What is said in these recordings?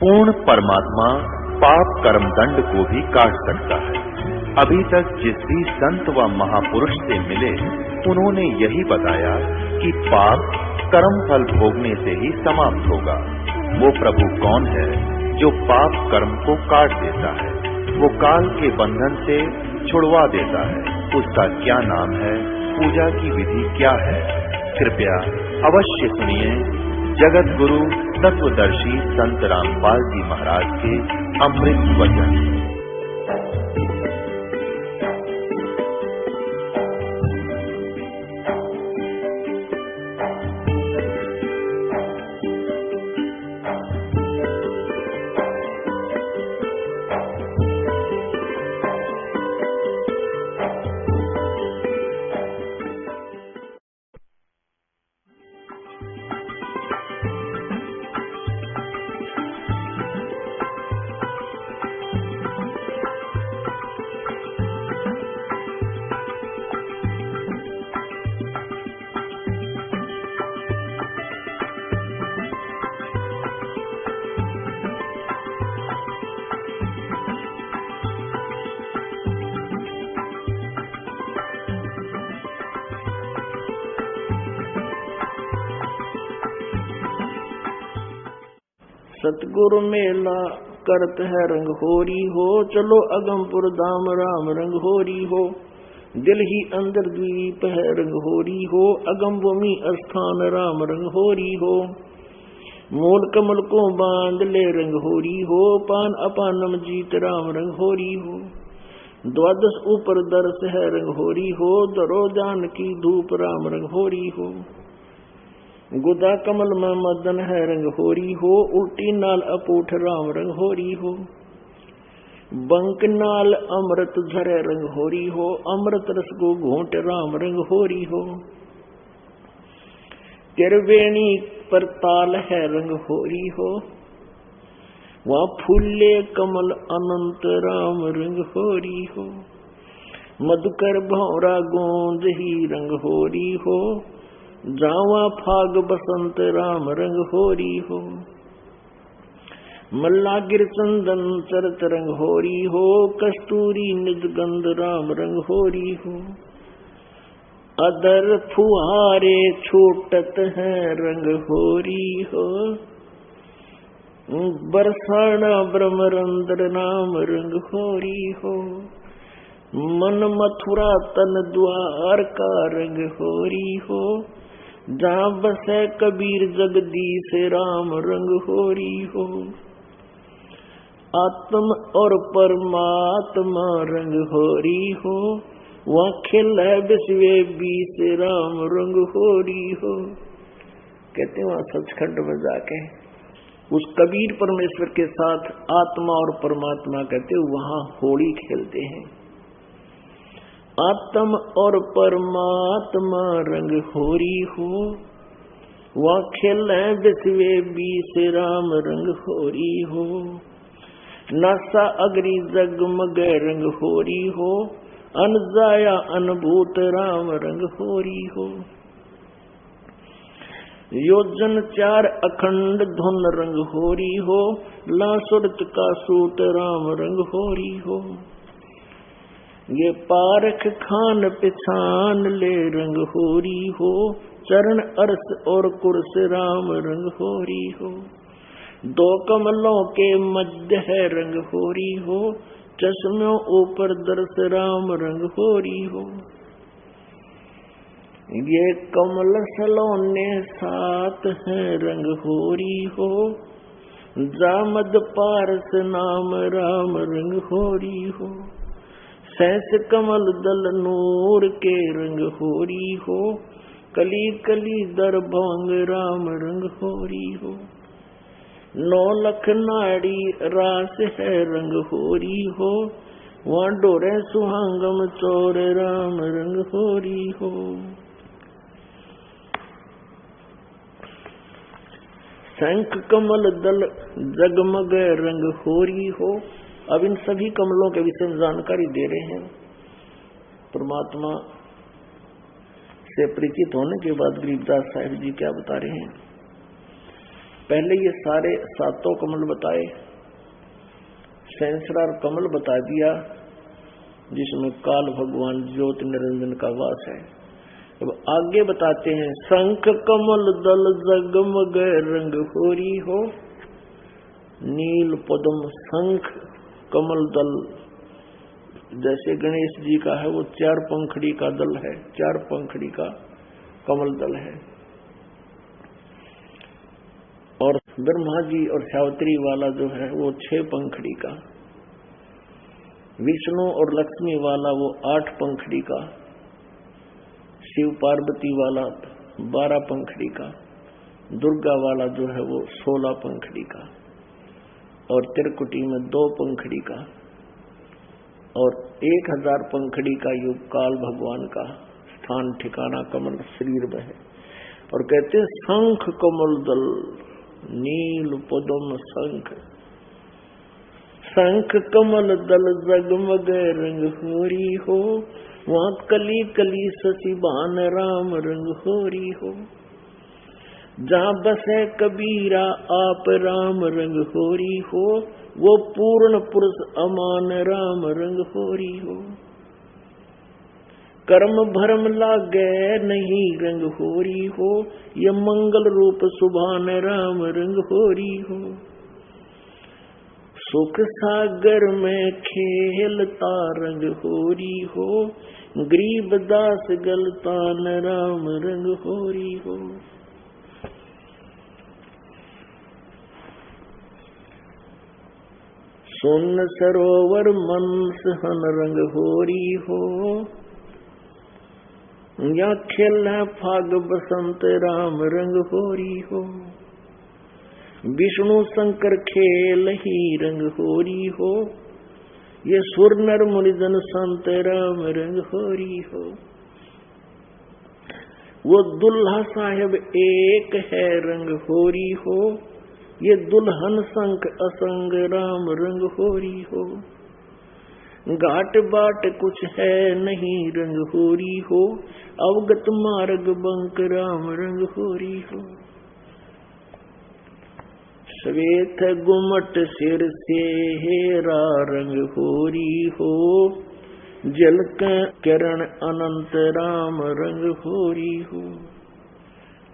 पूर्ण परमात्मा पाप कर्म दंड को भी काट सकता है। अभी तक जिस भी संत व महापुरुष से मिले उन्होंने यही बताया कि पाप कर्म फल भोगने से ही समाप्त होगा। वो प्रभु कौन है जो पाप कर्म को काट देता है, वो काल के बंधन से छुड़वा देता है। उसका क्या नाम है, पूजा की विधि क्या है? कृपया अवश्य सुनिए जगत गुरु तत्वदर्शी संत रामपाल जी महाराज के अमृत वचन। सतगुरु मेला करत है रंग होरी हो, चलो अगमपुर धाम राम रंग होरी हो। दिल ही अंदर द्वीप है रंग होरी हो, अगम भूमि स्थान राम रंग होरी हो। मूल कमल को बांध ले रंग होरी हो, पान अपानम जीत राम रंग होरी हो। द्वादश ऊपर दर्श है रंग होरी हो, दरो जान की धूप राम रंग होरी हो। गुदा कमल में मदन है रंग होरी हो, उल्टी नाल अपूठ राम रंग होरी हो। बंक नाल अमृत झरे रंग होरी हो, अमृत रस को घोंट राम रंग होरी हो। त्रिवेणी पर ताल है रंग होरी हो, वहाँ फूले कमल अनंत राम रंग होरी हो। मधुकर भौरा गोंद ही रंग होरी हो, जावा फाग बसंत राम रंग होरी हो। मल्लागिर चंदन चरत रंग होरी हो, कस्तूरी निज गंध राम रंग होरी हो। अदर फुहारे छूटत है रंग होरी हो, बरसाना ब्रह्मरंद्र नाम रंग होरी हो। मन मथुरा तन द्वार का रंग होरी हो, जहाँ बसे कबीर जगदीश राम रंग होरी हो। आत्म और परमात्मा रंग होरी हो, वहाँ खिल है विश्व बीस राम रंग होरी हो। कहते हैं वहाँ सचखंड में जाके उस कबीर परमेश्वर के साथ आत्मा और परमात्मा कहते वहाँ होली खेलते हैं। आत्म और परमात्मा रंग होरी हो, वहाँ खेल है विश्व बीस राम रंग होरी हो। नासा अग्नि जगमग रंग होरी हो, अनजाया अनुभूत राम रंग होरी हो। योजन चार अखंड धुन रंग होरी हो, लासुरत का सूत राम रंग होरी हो। ये पारख खान पिछान ले रंग होरी हो, चरण अरस और कुर्स राम रंग होरी हो। दो कमलों के मध्य है रंग होरी हो, चश्मों ऊपर दर्श राम रंग होरी हो। ये कमल सलोने साथ है रंग होरी हो, जामद पारस नाम राम रंग होरी हो। सहस कमल दल नूर के रंग होरी हो, कली कली दर भंग राम रंग होरी हो। 9 लख नाड़ी रास है रंग होरी हो, वहाँ डोरे सुहांगम चोर राम रंग होरी हो। शंख कमल दल जगमग रंग होरी हो। अब इन सभी कमलों के विषय में जानकारी दे रहे हैं। परमात्मा से परिचित होने के बाद गरीबदास साहिब जी क्या बता रहे हैं? पहले ये सारे सातों कमल बताए, सहस्रार कमल बता दिया जिसमें काल भगवान ज्योति निरंजन का वास है। अब आगे बताते हैं, शंख कमल दल जगमग रंग होरी हो। नील पद्म शंख कमल दल, जैसे गणेश जी का है वो 4 पंखड़ी का दल है, 4 पंखड़ी का कमल दल है। और ब्रह्मा जी और सावित्री वाला जो है वो 6 पंखड़ी का, विष्णु और लक्ष्मी वाला वो 8 पंखड़ी का, शिव पार्वती वाला 12 पंखड़ी का, दुर्गा वाला जो है वो 16 पंखड़ी का, और त्रिकुटी में 2 पंखड़ी का, और 1000 पंखड़ी का युग काल भगवान का स्थान ठिकाना कमल शरीर में है। और कहते हैं शंख कमल दल, नील पद्म शंख, शंख कमल दल जगमग रंग होरी हो। वहाँ कली कली शशिबान राम रंग होरी हो। जहाँ बसे कबीरा आप राम रंग होरी हो। वो पूर्ण पुरुष अमान राम रंग होरी हो। कर्म भरम लागे नहीं रंग होरी हो। ये मंगल रूप सुभान राम रंग होरी हो। सुख सागर में खेलता रंग होरी हो। गरीब दास गलतान राम रंग होरी हो। सुन सरोवर मनस हन रंग होरी हो। या खेल फाग बसंत राम रंग होरी हो। विष्णु शंकर खेल ही रंग होरी हो। ये सुर नर मुनिजन संत राम रंग होरी हो। वो दुल्हा साहेब एक है रंग होरी हो। ये दुल्हन संक असंग राम रंग होरी हो। घाट बाट कुछ है नहीं रंग होरी हो। अवगत मार्ग बंक राम रंग होरी हो। श्वेत गुमट सिर से हेरा रंग होरी हो। जल किरण अनंत राम रंग होरी हो।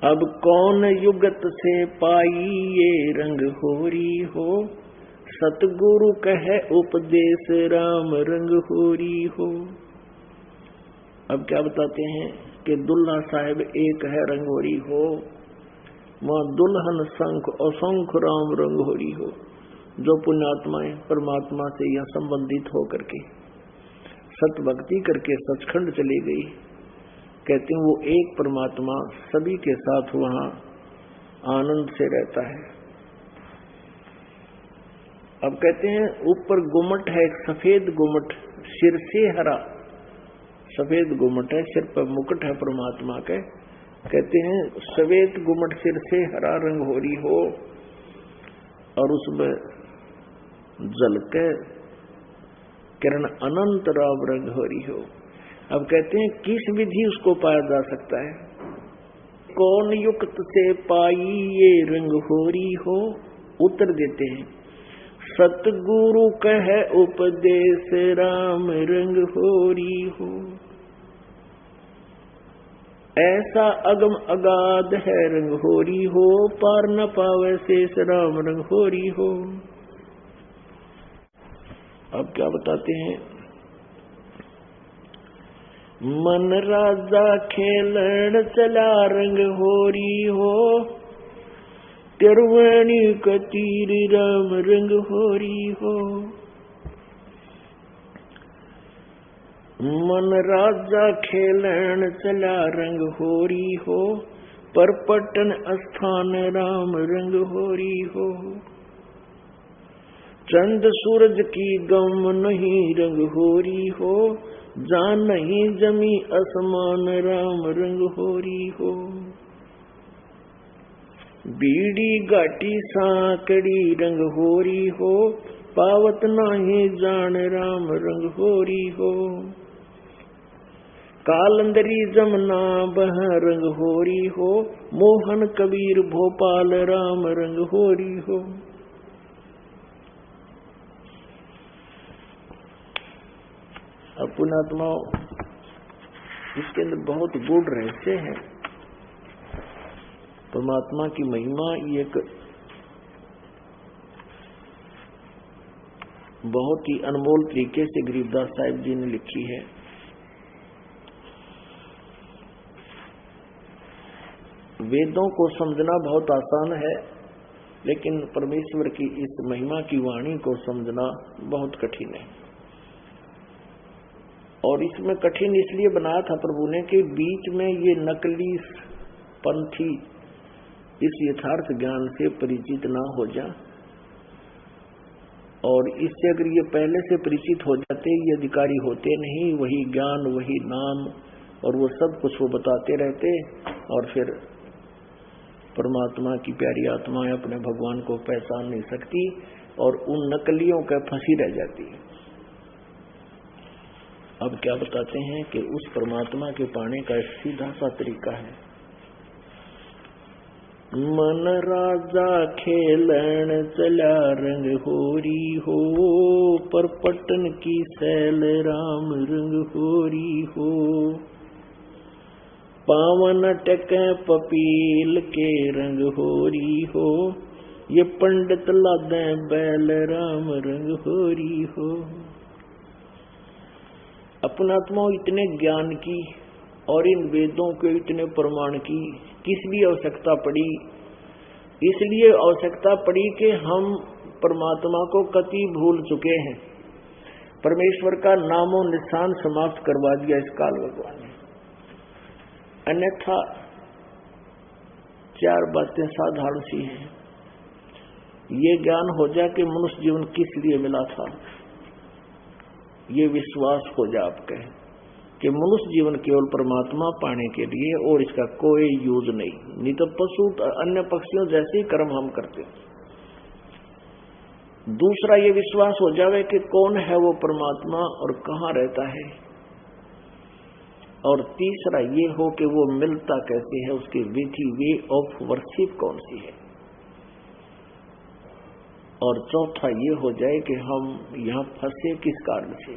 अब कौन युगत से पाई ये रंग होरी हो। सतगुरु कहे उपदेश राम रंग होरी हो। अब क्या बताते हैं कि दुल्हा साहेब एक है रंग होरी हो। वहाँ दुल्हन शंख असंख राम रंग होरी हो। जो पुण्यात्माएं परमात्मा से यहाँ संबंधित होकर के सत भक्ति करके सचखंड चली गई, कहते हैं वो एक परमात्मा सभी के साथ वहाँ आनंद से रहता है। अब कहते हैं ऊपर गुमट है, एक सफेद गुमट, सिर से हरा सफेद गुमट है, सिर पर मुकुट है परमात्मा के। कहते हैं सफेद गुमट सिर से हरा रंग होरी हो। और उसमें जल के किरण अनंत राम रंग होरी हो। अब कहते हैं किस विधि उसको पाया जा सकता है। कौन युक्त से पाई ये रंग होरी हो। उत्तर देते हैं सतगुरु कहे उपदेश राम रंग होरी हो। ऐसा अगम अगाध है रंग होरी हो। पार न पावे शेष राम रंग होरी हो। अब क्या बताते हैं, मन राजा खेलन चला रंग होरी हो। तिरुवणी कतीर राम रंग होरी हो। मन राजा खेलन चला रंग होरी हो। पर पटन स्थान राम रंग होरी हो। चंद सूरज की गम नहीं रंग होरी हो। जान नहीं जमी असमान राम रंग होरी हो। बीड़ी घाटी सांकड़ी रंग होरी हो। पावत नहीं जान राम रंग होरी हो। कालंदरी जमुना बह रंग होरी हो, मोहन कबीर भोपाल राम रंग होरी हो। अब पुण्यात्माओं, इसके अंदर बहुत गूढ़ रहस्य है। परमात्मा की महिमा एक बहुत ही अनमोल तरीके से गरीबदास साहिब जी ने लिखी है। वेदों को समझना बहुत आसान है, लेकिन परमेश्वर की इस महिमा की वाणी को समझना बहुत कठिन है। और इसमें कठिन इसलिए बनाया था प्रभु ने कि बीच में ये नकली पंथी इस यथार्थ ज्ञान से परिचित ना हो जा, और इससे अगर ये पहले से परिचित हो जाते, ये अधिकारी होते नहीं, वही ज्ञान वही नाम और वो सब कुछ वो बताते रहते, और फिर परमात्मा की प्यारी आत्माएं अपने भगवान को पहचान नहीं सकती और उन नकलियों का फंसी रह जाती है। अब क्या बताते हैं कि उस परमात्मा के पाने का एक सीधा सा तरीका है। मन राजा खेलन चला रंग होरी हो, पर पटन की सैल राम रंग होरी हो। पावन टके पपील के रंग होरी हो, ये पंडित लादे बैल राम रंग होरी हो। अपनात्मा इतने ज्ञान की और इन वेदों के इतने प्रमाण की किस लिए आवश्यकता पड़ी? इसलिए आवश्यकता पड़ी कि हम परमात्मा को कति भूल चुके हैं। परमेश्वर का नामो निशान समाप्त करवा दिया इस काल भगवान ने। अन्यथा चार बातें साधारण सी हैं। ये ज्ञान हो जाए कि मनुष्य जीवन किस लिए मिला था, ये विश्वास हो जाए आपके कि मनुष्य जीवन केवल परमात्मा पाने के लिए और इसका कोई यूज नहीं, नहीं तो पशु अन्य पक्षियों जैसे ही कर्म हम करते। दूसरा ये विश्वास हो जाए कि कौन है वो परमात्मा और कहाँ रहता है, और तीसरा ये हो कि वो मिलता कैसे है, उसकी विधि वे ऑफ वर्शिप कौन सी है, और चौथा ये हो जाए कि हम यहाँ फंसे किस कारण से।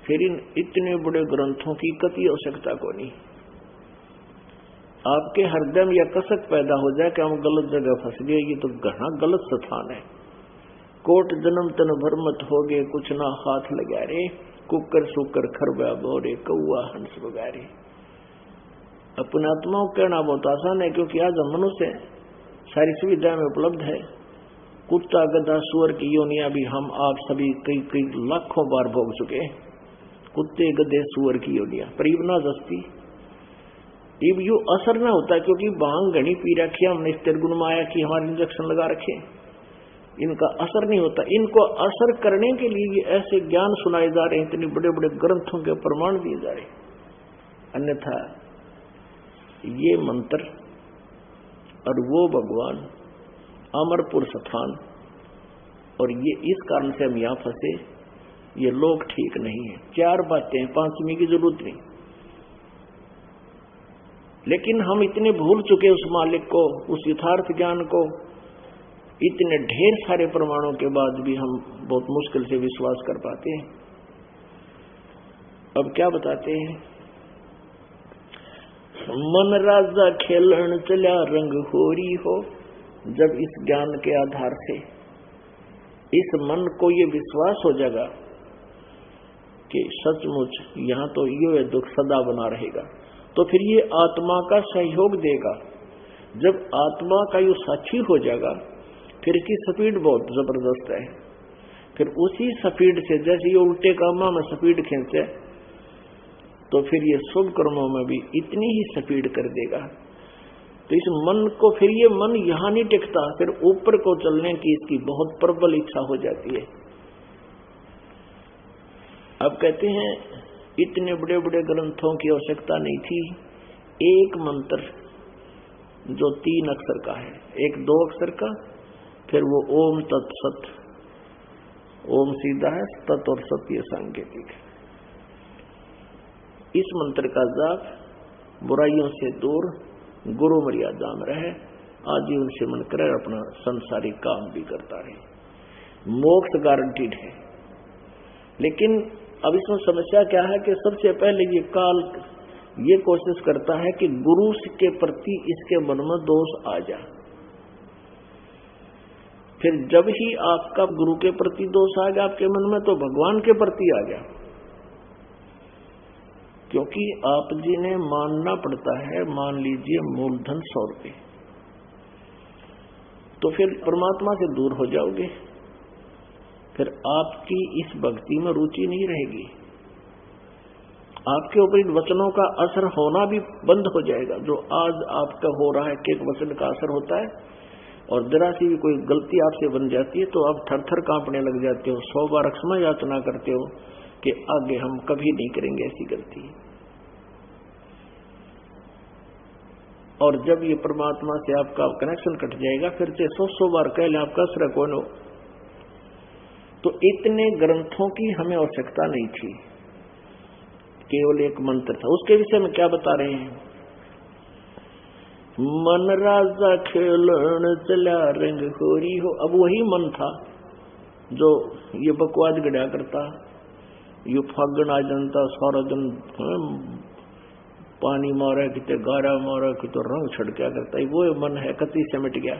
फिर इन इतने बड़े ग्रंथों की कति आवश्यकता को नहीं। आपके हृदय में यह कसक पैदा हो जाए कि हम गलत जगह फंस गए, ये तो घना गलत स्थान है। कोट जन्म तन भरमत हो गए, कुछ ना हाथ लगा रे, कुकर सुकर खरबा बोरे, कौआ हंस बगारे। अपने आत्माओं कहना बहुत आसान है, क्योंकि आज हम मनुष्य सारी सुविधाएं में उपलब्ध है। कुत्ता गधा सुअर की योनियां भी हम आप सभी कई लाखों बार भोग चुके हैं। कुत्ते गधे सुअर की योनियां परीबना दस्ती इब यू असर ना होता, क्योंकि भांग घनी पी रखी, हमने इस गुण माया की हमारे इंजेक्शन लगा रखे, इनका असर नहीं होता। इनको असर करने के लिए ये ऐसे ज्ञान सुनाए जा रहे हैं, इतने बड़े बड़े ग्रंथों के प्रमाण दिए जा रहे हैं। अन्यथा ये मंत्र और वो भगवान अमरपुर स्थान, और ये इस कारण से हम यहां फंसे, ये लोग ठीक नहीं है। चार बातें, पांचवी की जरूरत नहीं, लेकिन हम इतने भूल चुके उस मालिक को, उस यथार्थ ज्ञान को। इतने ढेर सारे प्रमाणों के बाद भी हम बहुत मुश्किल से विश्वास कर पाते हैं। अब क्या बताते हैं? मन राजा खेलन चला रंग होरी हो। जब इस ज्ञान के आधार से इस मन को ये विश्वास हो जाएगा कि सचमुच यहाँ तो ये दुख सदा बना रहेगा, तो फिर ये आत्मा का सहयोग देगा। जब आत्मा का ये साक्षी हो जाएगा, फिर इसकी स्पीड बहुत जबरदस्त है। फिर उसी स्पीड से, जैसे ये उल्टे कामों में स्पीड खींचे, तो फिर ये शुभ कर्मों में भी इतनी ही स्पीड कर देगा। तो इस मन को, फिर ये मन यहां नहीं टिकता, फिर ऊपर को चलने की इसकी बहुत प्रबल इच्छा हो जाती है। अब कहते हैं इतने बड़े बड़े ग्रंथों की आवश्यकता नहीं थी। एक मंत्र जो 3 अक्षर का है, एक 2 अक्षर का, फिर वो ओम तत्सत। ओम सीधा है, तत् और सत ये सांकेतिक है। इस मंत्र का जाप बुराइयों से दूर गुरु मर्यादा में रहे, आजीवन से मन करे, अपना संसारिक काम भी करता रहे, मोक्ष गारंटीड है। लेकिन अब इसमें समस्या क्या है कि सबसे पहले ये काल ये कोशिश करता है कि गुरु के प्रति इसके मन में दोष आ जाए। फिर जब ही आपका गुरु के प्रति दोष आ गया आपके मन में, तो भगवान के प्रति आ गया, क्योंकि आप जी ने मानना पड़ता है, मान लीजिए मूलधन 100 रुपये, तो फिर परमात्मा से दूर हो जाओगे, फिर आपकी इस भक्ति में रुचि नहीं रहेगी, आपके ऊपर इन वचनों का असर होना भी बंद हो जाएगा। जो आज आपका हो रहा है कि एक वचन का असर होता है, और जरा सी भी कोई गलती आपसे बन जाती है तो आप थर थर कांपने लग जाते हो, 100 बार क्षमा याचना करते हो कि आगे हम कभी नहीं करेंगे ऐसी गलती। और जब ये परमात्मा से आपका कनेक्शन कट जाएगा, फिर से 100 बार कह ले आपका असर कौन हो। तो इतने ग्रंथों की हमें आवश्यकता नहीं थी, केवल एक मंत्र था। उसके विषय में क्या बता रहे हैं? मन राजा खेलन चला रंग होरी हो। अब वही मन था जो ये बकवास गढ़ा करता, ये फागण आ जनता सारा दिन पानी मारा, कितने गारा मारा, कितने रंग छड़का करता है, वो मन है कति सिमट गया।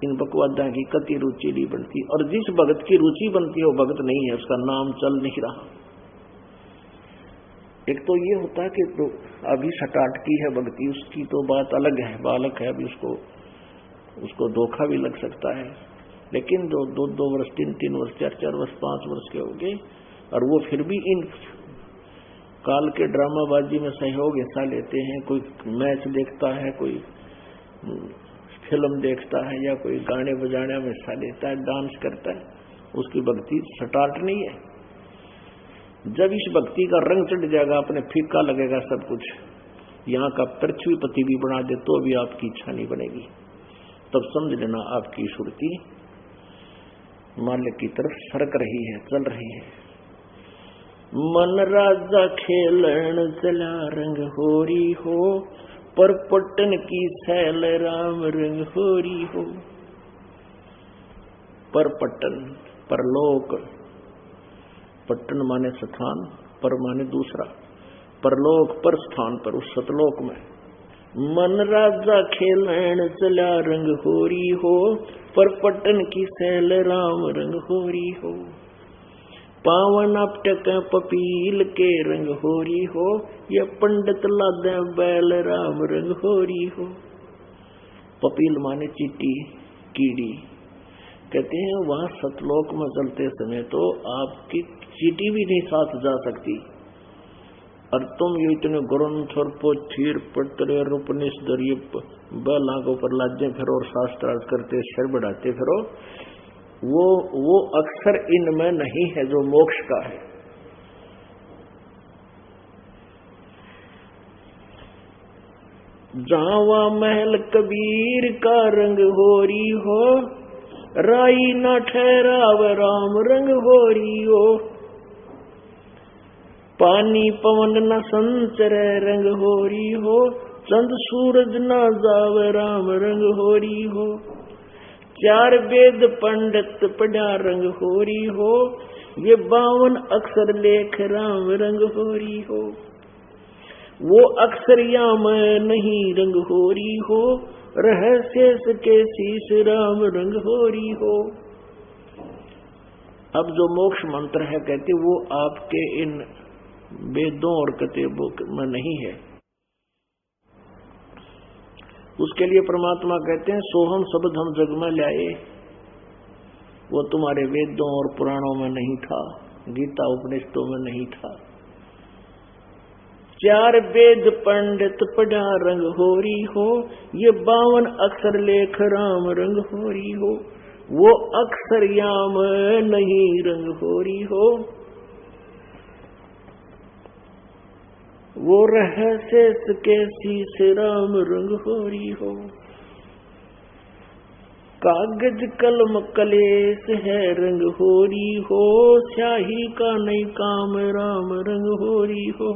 इन बकवादा की कति रुचि नहीं बनती, और जिस भगत की रुचि बनती है वो भगत नहीं है, उसका नाम चल नहीं रहा। एक तो ये होता है कि तो अभी सटाट की है भक्ति, उसकी तो बात अलग है, बालक है अभी, उसको धोखा भी लग सकता है। लेकिन जो 2-2 वर्ष 3-3 वर्ष 4-4 वर्ष 5 वर्ष के हो गए, और वो फिर भी इन काल के ड्रामाबाजी में सहयोग हिस्सा लेते हैं। कोई मैच देखता है, कोई फिल्म देखता है, या कोई गाने बजाने में हिस्सा लेता है, डांस करता है, उसकी भक्ति सटाट नहीं है। जब इस भक्ति का रंग चढ़ जाएगा, अपने फीका लगेगा सब कुछ, यहाँ का पृथ्वीपति भी बना दे तो भी आपकी इच्छा नहीं बनेगी, तब समझ लेना आपकी सुरती मालिक की तरफ सरक रही है, चल रही है। मन राजा खेलन चला रंग होरी हो, पर पट्टन की सैल राम रंग होरी हो। पर पट्टन, परलोक, पट्टन माने स्थान, पर माने दूसरा, परलोक पर स्थान पर, उस सतलोक में। मन राजा खेलन चला रंग होरी हो, पर पट्टन की सैल राम रंग होरी हो। पावन अपटक पपील के रंग होरी हो, ये पंडित लादे बैल राम रंग होरी हो। पपील माने चीटी, कीड़ी। कहते हैं वहां सतलोक में चलते समय तो आपकी चीटी भी नहीं साथ जा सकती, और तुम ये इतने ग्रंथ और पोथीर पत्र उपनिषद ये बैलों के ऊपर लादे फिरो और शास्त्रार्थ करते सिर बढ़ाते फिरो, वो अक्सर इनमें नहीं है जो मोक्ष का है। जावा महल कबीर का रंग होरी हो, राई न ठहराव राम रंग होरी हो। पानी पवन न संचर रंग होरी हो, चंद सूरज न जाव राम रंग होरी हो। 4 वेद पंडित पढ़ा रंग होरी हो, ये 52 अक्षर लेख राम रंग होरी हो। वो अक्षर याम नहीं रंग होरी हो, रहस्य के शीश राम रंग होरी हो। अब जो मोक्ष मंत्र है कहते वो आपके इन वेदों और किताबों में नहीं है। उसके लिए परमात्मा कहते हैं सोहम शब्द हम जग में लाए, वो तुम्हारे वेदों और पुराणों में नहीं था, गीता उपनिषदों में नहीं था। 4 वेद पंडित पढ़ा रंग होरी हो, ये 52 अक्षर लेख राम रंग होरी हो। वो अक्षर याम नहीं रंग होरी हो, वो रहस्य के शीश राम रंग होरी हो। कागज कलम कलेस है रंग होरी हो, स्याही का नहीं काम राम रंग होरी हो।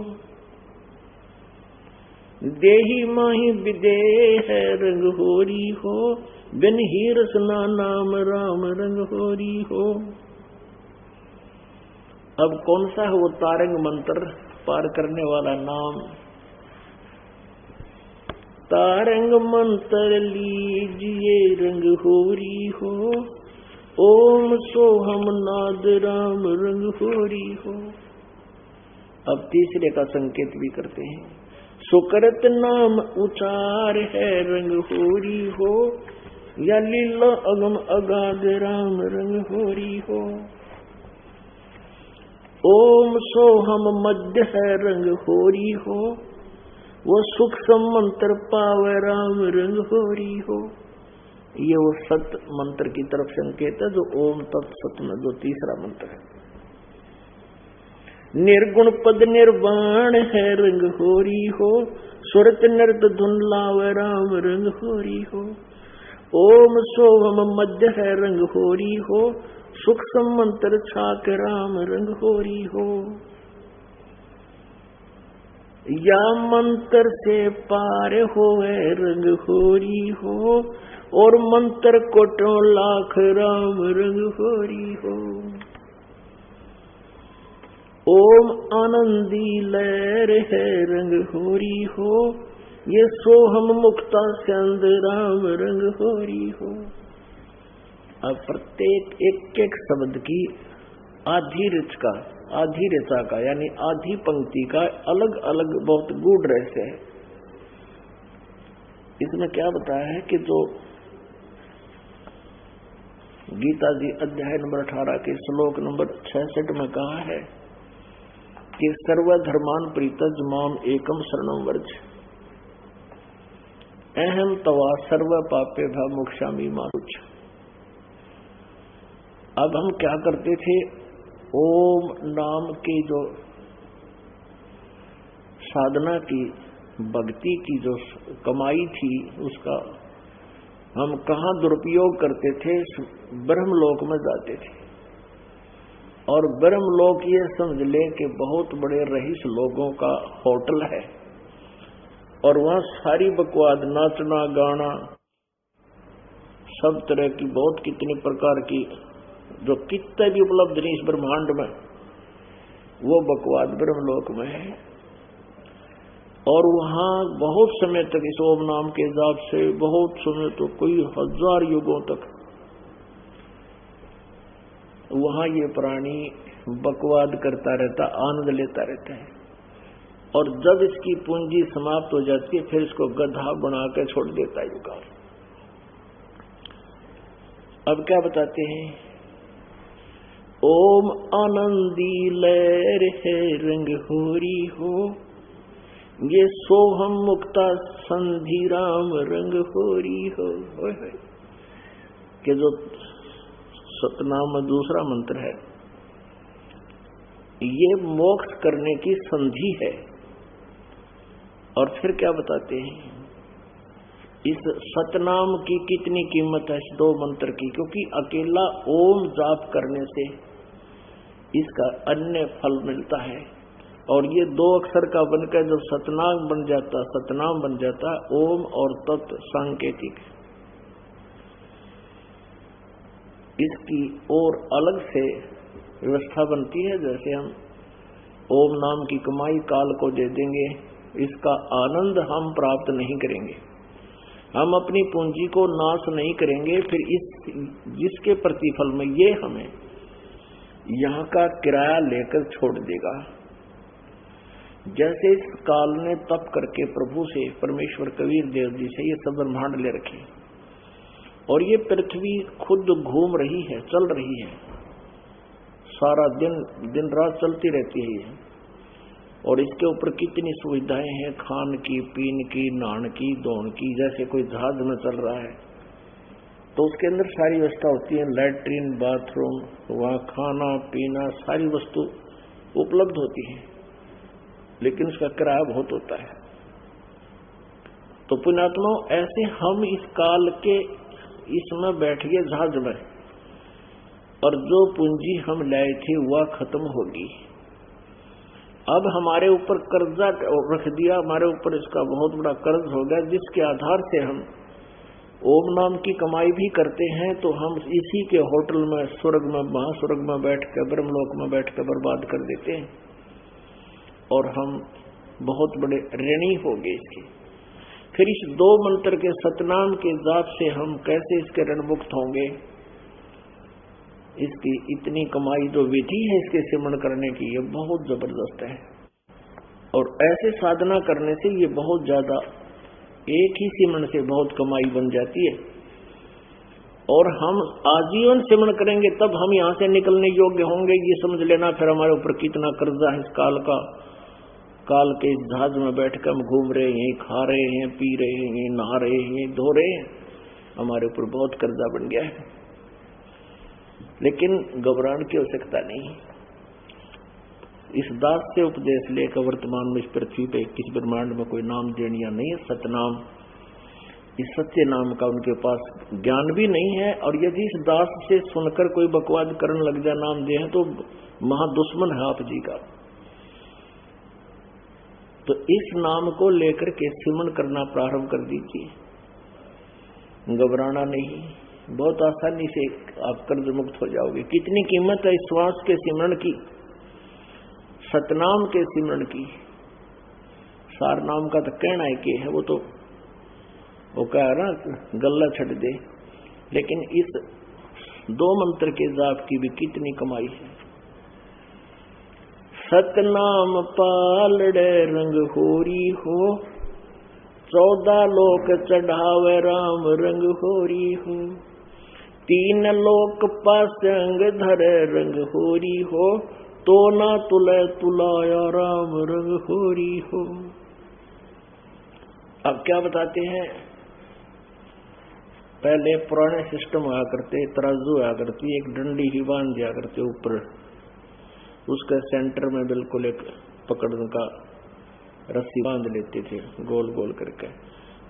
देही माही विदेह है रंग होरी हो, बिन ही रसना नाम राम रंग होरी हो। अब कौन सा है वो तारंग मंत्र पार करने वाला नाम? तारंग मंत्र लीजिए रंग होरी हो, ओम सोहम नाद राम रंग होरी हो। अब तीसरे का संकेत भी करते हैं। सुकृत नाम उचार है रंग होरी हो, या लीला अगम अगाध राम रंग होरी हो। ओम सोहम मध्य है रंग होरी हो, वो सुख मंत्र पावे राम रंग होरी हो। ये वो सत मंत्र की तरफ संकेत है जो ओम तत्सत में जो तीसरा मंत्र है। निर्गुण पद निर्वाण है रंग होरी हो, सुरत नृत धुन लावे राम रंग होरी हो। ओम सोहम मध्य है रंग होरी हो, सुख मंत्र छाक राम रंग होरी हो। या मंत्र से पार होवे रंग होरी हो, और मंत्र कोटों लाख राम रंग होरी हो। ओम आनंदी लहर है रंग होरी हो, ये सोहम मुक्ता चंद राम रंग होरी हो। अब प्रत्येक एक एक शब्द की आधी ऋचा का यानी आधी पंक्ति का अलग अलग बहुत गूढ़ रहस्य है। इसमें क्या बताया है कि जो गीता जी अध्याय नंबर 18 के श्लोक नंबर 66 में कहा है कि सर्वधर्मान प्रीतज माम एकम शरणम वर्ज, अहम तवा सर्व पापे भा मोक्षामि मारुच। अब हम क्या करते थे, ओम नाम की जो साधना की भक्ति की जो कमाई थी उसका हम कहाँ दुरुपयोग करते थे? ब्रह्मलोक में जाते थे। और ब्रह्मलोक ये समझ ले कि बहुत बड़े रईस लोगों का होटल है, और वहाँ सारी बकवाद, नाचना गाना, सब तरह की बहुत कितने प्रकार की जो कितने भी उपलब्ध नहीं इस ब्रह्मांड में, वो बकवाद ब्रह्मलोक में है। और वहाँ बहुत समय तक इस ओम नाम के जाप से बहुत समय तो कोई 1000 युगों तक वहाँ ये प्राणी बकवाद करता रहता, आनंद लेता रहता है। और जब इसकी पूंजी समाप्त हो जाती है फिर इसको गधा बनाकर छोड़ देता है युगाल। अब क्या बताते हैं? ओम आनंदी लहर है रंग होरी हो, ये सोहम मुक्ता संधि राम रंग होरी हो। कि जो सतनाम में दूसरा मंत्र है, ये मोक्ष करने की संधि है। और फिर क्या बताते हैं? इस सतनाम की कितनी कीमत है इस दो मंत्र की, क्योंकि अकेला ओम जाप करने से इसका अन्य फल मिलता है। और ये 2 अक्षर का बनकर जब सतनाम बन जाता है, ओम और तत् सांकेतिक, इसकी और अलग से व्यवस्था बनती है। जैसे हम ओम नाम की कमाई काल को दे देंगे, इसका आनंद हम प्राप्त नहीं करेंगे, हम अपनी पूंजी को नाश नहीं करेंगे, फिर जिसके प्रतिफल में ये हमें यहाँ का किराया लेकर छोड़ देगा। जैसे इस काल ने तप करके प्रभु से, परमेश्वर कबीर देव जी से ये सब ब्रह्मांड ले रखे, और ये पृथ्वी खुद घूम रही है, चल रही है, सारा दिन रात चलती रहती है ये। और इसके ऊपर कितनी सुविधाएं हैं, खान की, पीन की, नहान की, धोन की। जैसे कोई जहाज में चल रहा है तो उसके अंदर सारी व्यवस्था होती है, लैट्रिन, बाथरूम, वहाँ खाना पीना सारी वस्तु उपलब्ध होती है, लेकिन उसका किराया बहुत होता है। तो पुण्यात्माओं, ऐसे हम इस काल के इसमें बैठ गए जहाज में, और जो पूंजी हम लाए थे वह खत्म होगी। अब हमारे ऊपर कर्जा रख दिया, हमारे ऊपर इसका बहुत बड़ा कर्ज हो गया, जिसके आधार से हम ओम नाम की कमाई भी करते हैं, तो हम इसी के होटल में, स्वर्ग में, महास्वर्ग में बैठ कर, ब्रह्मलोक में बैठ कर बर्बाद कर देते हैं, और हम बहुत बड़े ऋणी हो गए इसके। फिर इस 2 मंत्र के सतनाम के जाप से हम कैसे इसके ऋण मुक्त होंगे? इसकी इतनी कमाई जो विधि है इसके सिमरण करने की, ये बहुत जबरदस्त है, और ऐसे साधना करने से ये बहुत ज्यादा, एक ही सिमरण से बहुत कमाई बन जाती है। और हम आजीवन सिमरण करेंगे तब हम यहाँ से निकलने योग्य होंगे, ये समझ लेना। फिर हमारे ऊपर कितना कर्जा है इस काल का, काल के इस जहाज में बैठकर हम घूम रहे हैं, खा रहे हैं, पी रहे हैं, नहा रहे हैं, धो रहे हैं, हमारे ऊपर बहुत कर्जा बन गया है। लेकिन घबराने की आवश्यकता नहीं। इस दास से उपदेश लेकर वर्तमान में इस पृथ्वी पे किसी ब्रह्मांड में कोई नाम देनिया नहीं है। सतनाम, इस सच्चे नाम का उनके पास ज्ञान भी नहीं है, और यदि इस दास से सुनकर कोई बकवाद करने लग जाए, नाम दे तो महादुश्मन है आप जी का। तो इस नाम को लेकर के सिमरण करना प्रारंभ कर दीजिए, घबराना नहीं, बहुत आसानी से आप कर्ज मुक्त हो जाओगे। कितनी कीमत है इस श्वास के सिमरण की, सतनाम के सिमरण की। सार नाम का तो कहना है कि है, वो कह रहा गल्ला छट दे, लेकिन इस 2 मंत्र के जाप की भी कितनी कमाई है। सतनाम पालड़े रंग होरी हो, 14 लोक चढ़ावे राम रंग होरी हो, 3 लोक पासंग धरे रंग होरी हो, तो ना तुले तुलाया राम रंग होरी हो। अब क्या बताते हैं? पहले पुराने सिस्टम आया करते, तराजू आया करती, एक डंडी ही बांध दिया करते ऊपर, उसके सेंटर में बिल्कुल एक पकड़ने का रस्सी बांध लेते थे गोल गोल करके,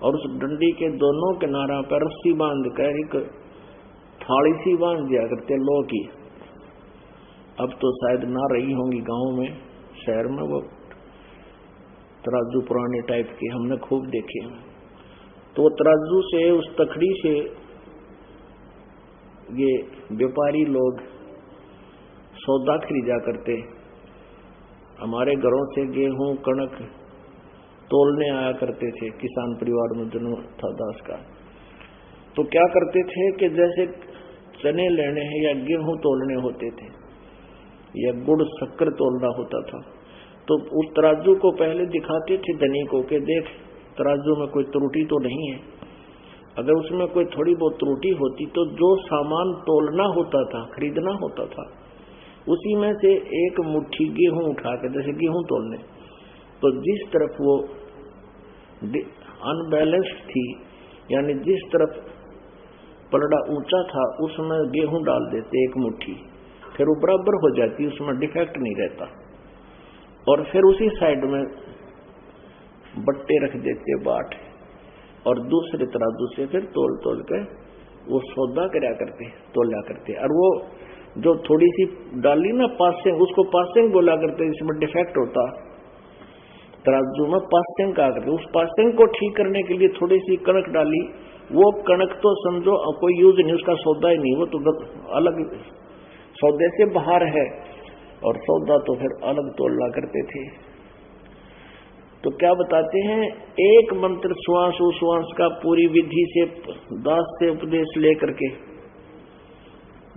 और उस डंडी के दोनों किनारा पर रस्सी बांध कर एक थाली सी बांध दिया करते लोह की। अब तो शायद ना रही होंगी गांव में, शहर में वो तराजू पुराने टाइप के हमने खूब देखे हैं। तो वो तराजू से, उस तखड़ी से ये व्यापारी लोग सौदा खरीदा करते। हमारे घरों से गेहूं कणक तोलने आया करते थे, किसान परिवार में जन्म था दास का। तो क्या करते थे कि जैसे चने लेने हैं या गेहूं तोलने होते थे या गुड़ शक्कर तोलना होता था, तो उस तराजू को पहले दिखाते थे धनिकों के, देख तराजू में कोई त्रुटि तो नहीं है। अगर उसमें कोई थोड़ी बहुत त्रुटि होती तो जो सामान तोलना होता था, खरीदना होता था, उसी में से एक मुट्ठी गेहूं उठा के, जैसे गेहूं तोलने, तो जिस तरफ वो अनबैलेंस थी, यानी जिस तरफ पलड़ा ऊंचा था उसमें गेहूं डाल देते एक मुट्ठी, फिर वो बराबर हो जाती, उसमें डिफेक्ट नहीं रहता। और फिर उसी साइड में बट्टे रख देते बाट, और दूसरे तराजू से फिर तोल तोल के वो सौदा करया करते, तोला करते। और वो जो थोड़ी सी डाली ना पासिंग, उसको पासिंग बोला करते, जिसमें डिफेक्ट होता तराजू में पासिंग का करते। उस पासिंग को ठीक करने के लिए थोड़ी सी कणक डाली, वो कणक तो समझो कोई यूज नहीं, उसका सौदा ही नहीं, वो तो अलग सौदे से बाहर है, और सौदा तो फिर अलग तोलना करते थे। तो क्या बताते हैं, एक मंत्र श्वास उश्वास का पूरी विधि से दास से उपदेश लेकर के,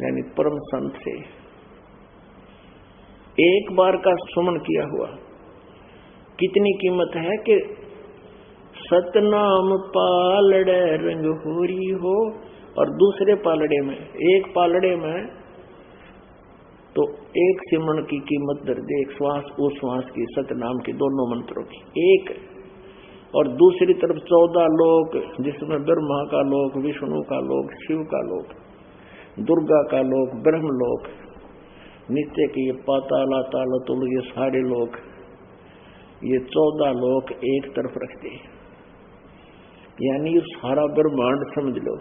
यानी परम संत से एक बार का सुमन किया हुआ, कितनी कीमत है कि सतनाम पालड़े रंग होरी हो, और दूसरे पालड़े में, एक पालड़े में तो एक सिमरण की कीमत दर्ज, एक श्वास उश्वास की, सतनाम की, दोनों मंत्रों की एक, और दूसरी तरफ 14 लोक, जिसमें ब्रह्मा का लोक, विष्णु का लोक, शिव का लोक, दुर्गा का लोक, ब्रह्मलोक, नीचे के ये पाताल आताल तुल, ये सारे लोक, ये 14 लोक एक तरफ रखते हैं, यानी सारा ब्रह्मांड समझ लो।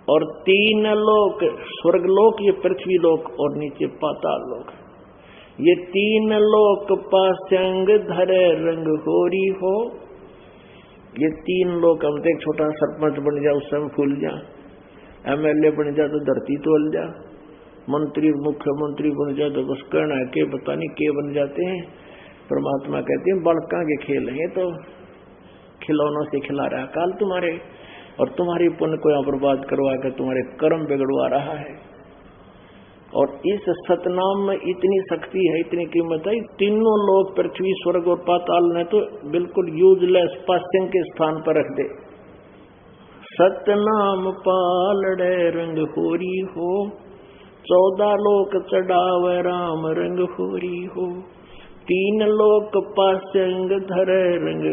और 3 लोक, स्वर्गलोक, ये पृथ्वी लोक और नीचे पाताल लोक, ये 3 लोक पासंग धरे रंग होरी हो। ये 3 लोक, हम तो एक छोटा सरपंच बन जा उस समय फूल जा, MLA बन जा तो धरती तोल जा, मंत्री मुख्यमंत्री बन जा तो बस कहना है के पता नहीं के बन जाते हैं। परमात्मा कहते हैं बालका के खेल हैं, तो खिलौनों से खिला रहा काल तुम्हारे, और तुम्हारी पुण्य को यहाँ बर्बाद करवा कर तुम्हारे कर्म बिगड़वा रहा है। और इस सतनाम में इतनी शक्ति है, इतनी कीमत है, तीनों लोग पृथ्वी स्वर्ग और पाताल ने तो बिल्कुल यूजलेस पास्यं के स्थान पर रख दे। सतनाम पालड़े रंग होरी हो, 14 लोक चढ़ावे राम रंग होरी हो। 3 लोक पास्यंग धरे रंग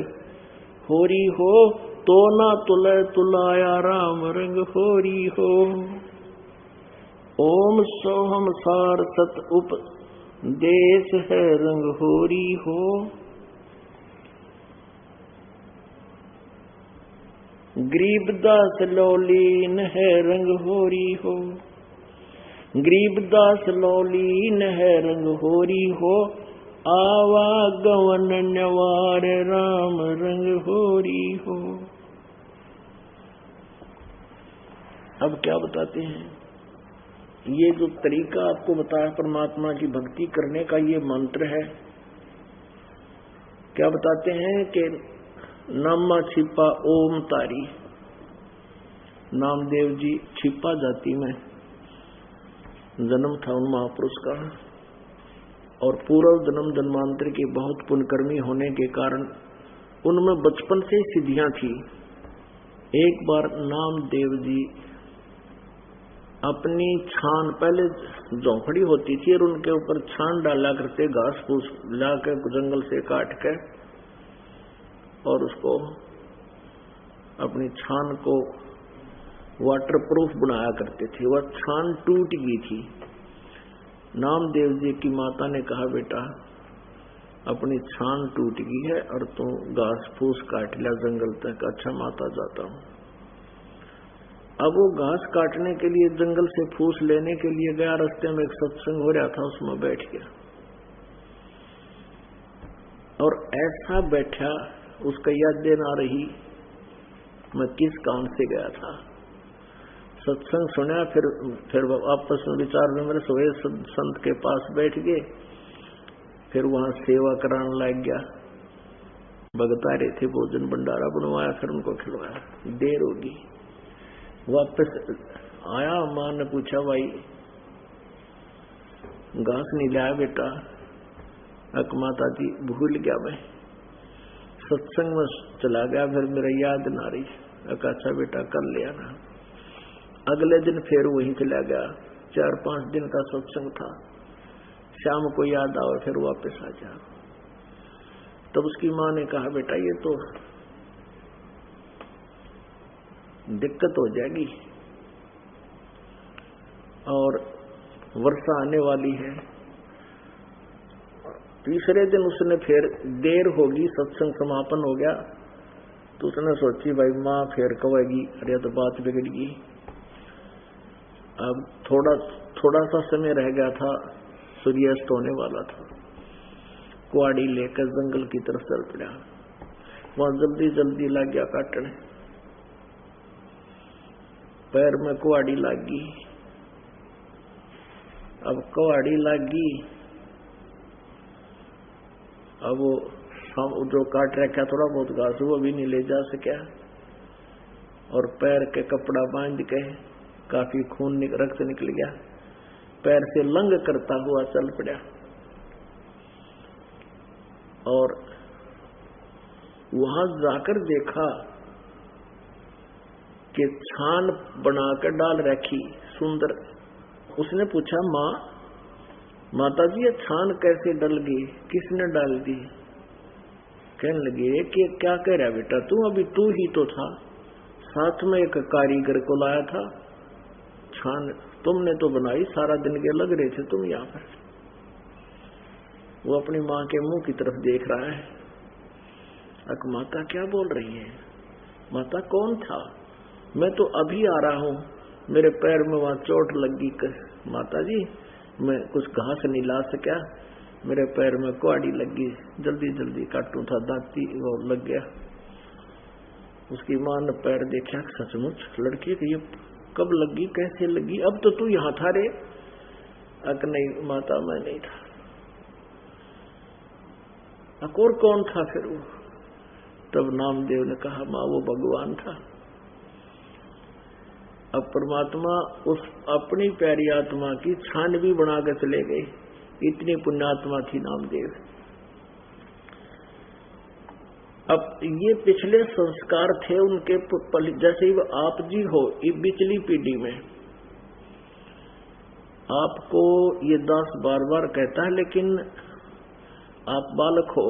होरी हो, तो ना तुले तुलाया राम रंग होरी हो। ओम सोहम सार सत उपदेश है रंग होरी हो। गरीबदास लौलीन है रंग होरी हो, गरीबदास लौलीन है रंग होरी हो। आवागमन न्यवार राम रंग होरी हो। अब क्या बताते हैं, ये जो तरीका आपको बताया परमात्मा की भक्ति करने का, ये मंत्र है। क्या बताते हैं कि नामा छिपा ओम तारी, नामदेव जी छिपा जाति में जन्म था उन महापुरुष का, और पूर्व जन्म जन्मांतर के बहुत पुण्यकर्मी होने के कारण उनमें बचपन से ही सिद्धियां थी। एक बार नामदेव जी अपनी छान, पहले झोंपड़ी होती थी और उनके ऊपर छान डाला करते, घास फूस लाकर जंगल से काट कर, और उसको अपनी छान को वाटरप्रूफ बनाया करते थे। वह छान टूट गई थी। नामदेव जी की माता ने कहा, बेटा अपनी छान टूट गई है और तू घास फूस काट लिया जंगल तक। अच्छा माता, जाता हूं। अब वो घास काटने के लिए जंगल से फूस लेने के लिए गया, रास्ते में एक सत्संग हो रहा था, उसमें बैठ गया और ऐसा बैठा, उसका यादें आ रही मैं किस काम से गया था। सत्संग सुना, फिर आपस में विचार विमर्श हुए, संत के पास बैठ गए, फिर वहां सेवा कराने लग गया। भगत आ रहे थे, भोजन भंडारा बनवाया, फिर उनको खिलवाया। देर होगी, वापस आया, मां ने पूछा, भाई घास नहीं लाया बेटा? अक माता जी भूल गया, मैं सत्संग में चला गया, फिर मेरा याद ना रही। अक अच्छा बेटा कर लिया ना। अगले दिन फिर वहीं चला गया, 4-5 दिन का सत्संग था। शाम को याद आओ, फिर वापस आ जा। तब उसकी मां ने कहा, बेटा ये तो दिक्कत हो जाएगी और वर्षा आने वाली है। तीसरे दिन उसने फिर देर होगी, सत्संग समापन हो गया, तो उसने सोची भाई माँ फिर कहेगी, अरे तो बात बिगड़ गई। अब थोड़ा सा समय रह गया था, सूर्यास्त होने वाला था। कुआड़ी लेकर जंगल की तरफ चल पड़ा। वहां जल्दी जल्दी लग गया काटने, पैर में कुआड़ी लग गई। अब कुआड़ी लग गई, अब वो जो काट रखा थोड़ा बहुत घास वो भी नहीं ले जा सका, और पैर के कपड़ा बांध के काफी खून रक्त निकल गया, पैर से लंग करता हुआ चल पड़ा। और वहां जाकर देखा कि छान बनाकर डाल रखी सुंदर। उसने पूछा, माता जी ये छान कैसे डल गई, किसने डाल दी? कहने लगे कि क्या कह रहा बेटा तू, अभी तू ही तो था, साथ में एक कारीगर को लाया था, छान तुमने तो बनाई, सारा दिन के लग रहे थे तुम यहाँ पर। वो अपनी माँ के मुंह की तरफ देख रहा है। अक माता क्या बोल रही है? माता कौन था? मैं तो अभी आ रहा हूँ, मेरे पैर में वहां चोट लगी। माता जी मैं कुछ घास नहीं ला सका, मेरे पैर में कुआड़ी लगी, जल्दी जल्दी काटू था, दांती वो लग गया। उसकी मां ने पैर देखा, सचमुच लड़की की ये कब लगी, कैसे लगी, अब तो तू यहां था रे। अक नहीं माता मैं नहीं था। और कौन था फिर वो? तब नामदेव ने कहा मां वो भगवान था। अब परमात्मा उस अपनी प्यारी आत्मा की छानबी बना के चले गए, इतनी पुण्यात्मा थी नामदेव। अब ये पिछले संस्कार थे उनके, जैसे ही आप जी हो ये पिछली पीढ़ी में आपको ये दास बार बार कहता है, लेकिन आप बालक हो,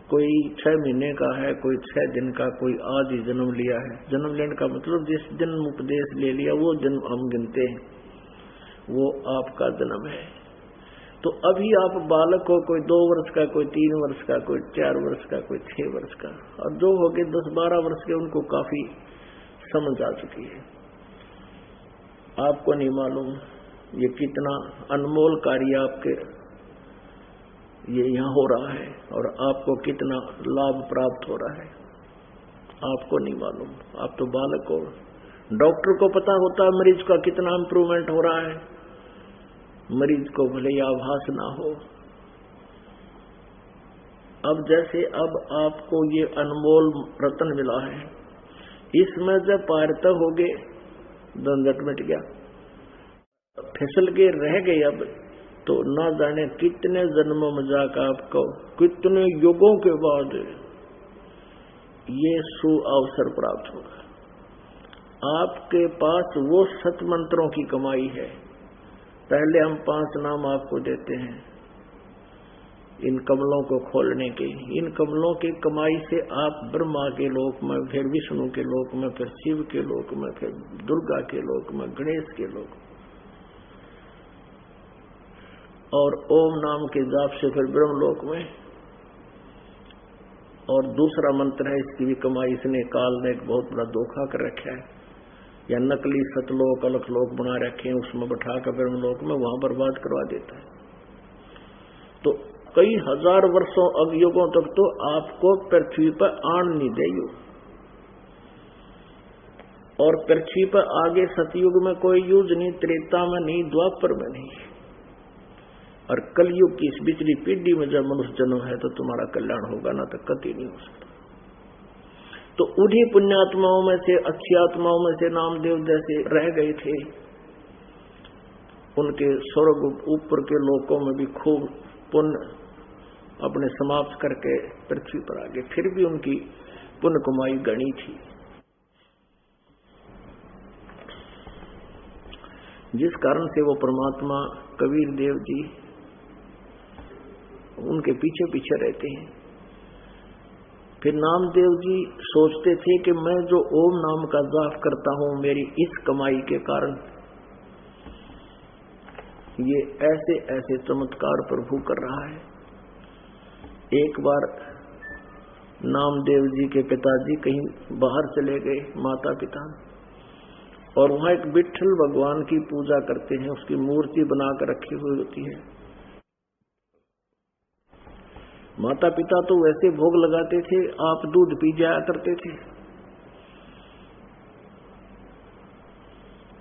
कोई 6 महीने का है, कोई 6 दिन का, कोई आज ही जन्म लिया है। जन्म लेने का मतलब जिस जन्म उपदेश ले लिया वो जन्म हम गिनते हैं, वो आपका जन्म है। तो अभी आप बालक हो, कोई 2 वर्ष का, कोई 3 वर्ष का, कोई 4 वर्ष का, कोई 6 वर्ष का, और जो हो गए 10-12 वर्ष के उनको काफी समझ आ चुकी है। आपको नहीं मालूम ये कितना अनमोल कार्य आपके ये यहाँ हो रहा है और आपको कितना लाभ प्राप्त हो रहा है, आपको नहीं मालूम। आप तो बालक हो। डॉक्टर को पता होता है मरीज का कितना इंप्रूवमेंट हो रहा है, मरीज को भले ही आभास ना हो। अब जैसे अब आपको ये अनमोल रत्न मिला है, इसमें जब पारता हो गए, झंझट मिट गया, फिसल के रह गए, अब तो ना जाने कितने जन्मों में जाकर आपको, कितने युगों के बाद ये सुअवसर प्राप्त होगा। आपके पास वो सत मंत्रों की कमाई है। पहले हम 5 नाम आपको देते हैं इन कमलों को खोलने के। इन कमलों की कमाई से आप ब्रह्मा के लोक में, फिर विष्णु के लोक में, फिर शिव के लोक में, फिर दुर्गा के लोक में, गणेश के लोक में, और ओम नाम के जाप से फिर ब्रह्मलोक में। और दूसरा मंत्र है, इसकी भी कमाई इसने काल ने एक बहुत बड़ा धोखा कर रखा है, या नकली सतलोक अलखलोक बना रखे हैं, उसमें बैठा कर ब्रह्मलोक में वहां बर्बाद करवा देता है। तो कई हजार वर्षों अवयुगों तक तो आपको पृथ्वी पर आन नहीं देगी, और पृथ्वी पर आगे सतयुग में कोई युग नहीं, त्रेता में नहीं, द्वापर में नहीं, और कलयुग की इस बिचली पीढ़ी में जब मनुष्य जन्म है तो तुम्हारा कल्याण होगा, ना तो कति नहीं हो सकता। तो उन्हीं पुण्यात्माओं में से, अच्छी आत्माओं में से नामदेव जैसे रह गए थे, उनके स्वर्ग ऊपर के लोकों में भी खूब पुण्य अपने समाप्त करके पृथ्वी पर आ गए, फिर भी उनकी पुण्य कमाई गणी थी। जिस कारण से वो परमात्मा कबीर देव जी उनके पीछे पीछे रहते हैं। फिर नामदेव जी सोचते थे कि मैं जो ओम नाम का जाप करता हूं, मेरी इस कमाई के कारण ये ऐसे ऐसे चमत्कार प्रभु कर रहा है। एक बार नामदेव जी के पिताजी कहीं बाहर चले गए, माता पिता, और वहां एक विट्ठल भगवान की पूजा करते हैं, उसकी मूर्ति बनाकर रखी हुई होती है। माता पिता तो वैसे भोग लगाते थे, आप दूध पी जाया करते थे।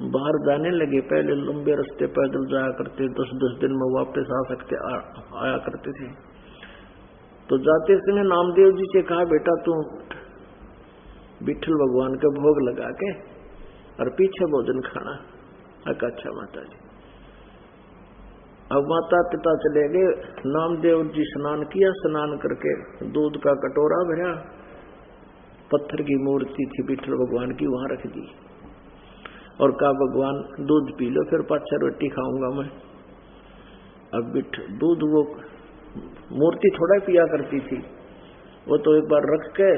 बाहर जाने लगे, पहले लंबे रास्ते पैदल जाया करते, 10-10 दिन में वापस आ सकते आया करते थे। तो जाते समय नामदेव जी से कहा, बेटा तू विट्ठल भगवान का भोग लगा के और पीछे भोजन खाना। अच्छा माता जी। अब माता पिता चले गए, नामदेव जी स्नान किया, स्नान करके दूध का कटोरा भरा, पत्थर की मूर्ति थी विट्ठल भगवान की, वहां रख दी और कहा भगवान दूध पी लो, फिर 5 रोटी खाऊंगा मैं। अब दूध वो मूर्ति थोड़ा पिया करती थी, वो तो एक बार रख के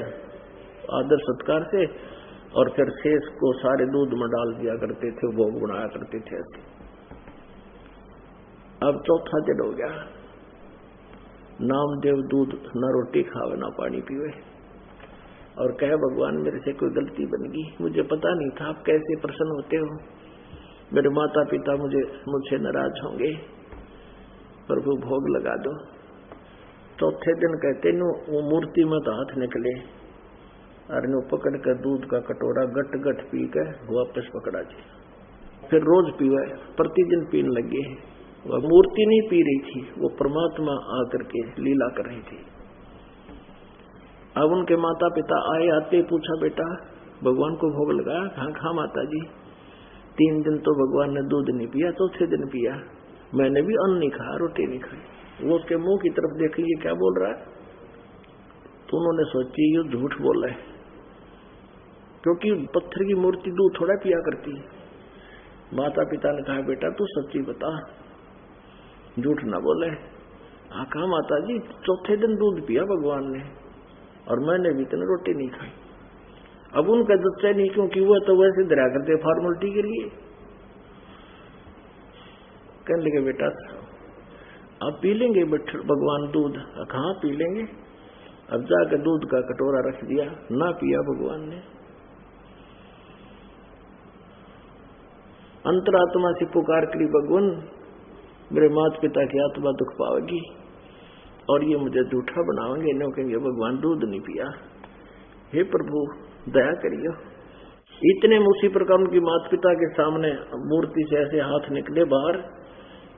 आदर सत्कार से और फिर शेष को सारे दूध में डाल दिया करते थे, भोग बनाया करते थे ऐसे। अब चौथा दिन हो गया, नामदेव दूध न रोटी खावे ना पानी पीवे, और कहे भगवान मेरे से कोई गलती बन गई, मुझे पता नहीं था आप कैसे प्रसन्न होते हो, मेरे माता पिता मुझसे नाराज होंगे, प्रभु भोग लगा दो। चौथे दिन कहते नु वो मूर्ति में तो हाथ निकले और नु पकड़ कर दूध का कटोरा गट गट पी कर वापस पकड़ा जी। फिर रोज पीवा, प्रतिदिन पीने लगे। वह मूर्ति नहीं पी रही थी, वो परमात्मा आकर के लीला कर रही थी। अब उनके माता पिता आए, आते पूछा बेटा भगवान को भोग लगाया? हाँ खा माता जी। 3 दिन तो भगवान ने दूध नहीं पिया, चौथे दिन पिया। मैंने भी अन्न नहीं खाया, रोटी नहीं खाई। वो उसके मुंह की तरफ देख लीजिए क्या बोल रहा है। तो उन्होंने सोची ये झूठ बोल रहा है, क्योंकि पत्थर की मूर्ति दूध थोड़ा पिया करती है। माता पिता ने कहा बेटा तू सच्ची बता, झूठ ना बोले। कहा माता जी चौथे दिन दूध पिया भगवान ने और मैंने भी इतनी रोटी नहीं खाई। अब उनका जच्चा नहीं, क्योंकि वह तो वैसे दरा करते फॉर्मेलिटी के लिए। कहने लगे बेटा अब पी लेंगे भगवान दूध? कहाँ पी लेंगे। अब जाकर दूध का कटोरा रख दिया, ना पिया भगवान ने। अंतरात्मा से पुकार करी भगवान मेरे माता पिता की आत्मा दुख पाएगी और ये मुझे झूठा बनावेंगे, इन्हों कहेंगे भगवान दूध नहीं पिया। हे प्रभु दया करियो। इतने में उसी प्रकार उनकी माता पिता के सामने मूर्ति से ऐसे हाथ निकले बाहर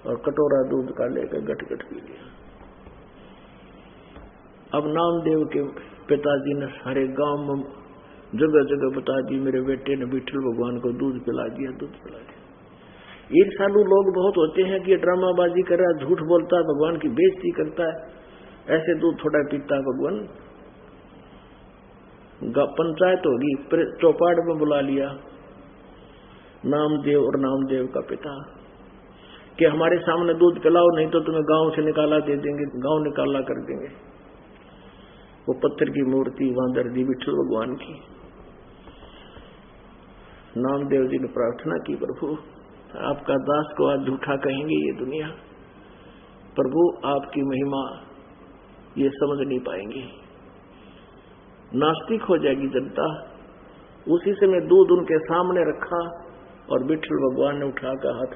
और कटोरा दूध का लेकर गट गट पी लिया। अब नामदेव के पिताजी ने सारे गांव में जगह जगह बता दी मेरे बेटे ने विठल भगवान को दूध पिला दिया, दूध पिला दिया। ईर्ष्यालु लोग बहुत होते हैं कि ड्रामाबाजी कर रहा है, झूठ बोलता है, भगवान की बेइज्जती करता है, ऐसे दूध थोड़ा पीता है भगवान। पंचायत होगी, चौपाड़ में बुला लिया नामदेव और नामदेव का पिता कि हमारे सामने दूध पिलाओ, नहीं तो तुम्हें गांव से निकाला दे देंगे, गांव निकाला कर देंगे। वो पत्थर की मूर्ति वहां दर दी विठल भगवान की। नामदेव जी ने प्रार्थना की प्रभु आपका दास को आज झूठा कहेंगे ये दुनिया, प्रभु आपकी महिमा ये समझ नहीं पाएंगे, नास्तिक हो जाएगी जनता। उसी से मैं दूध उनके सामने रखा और विठल भगवान ने उठाकर हाथ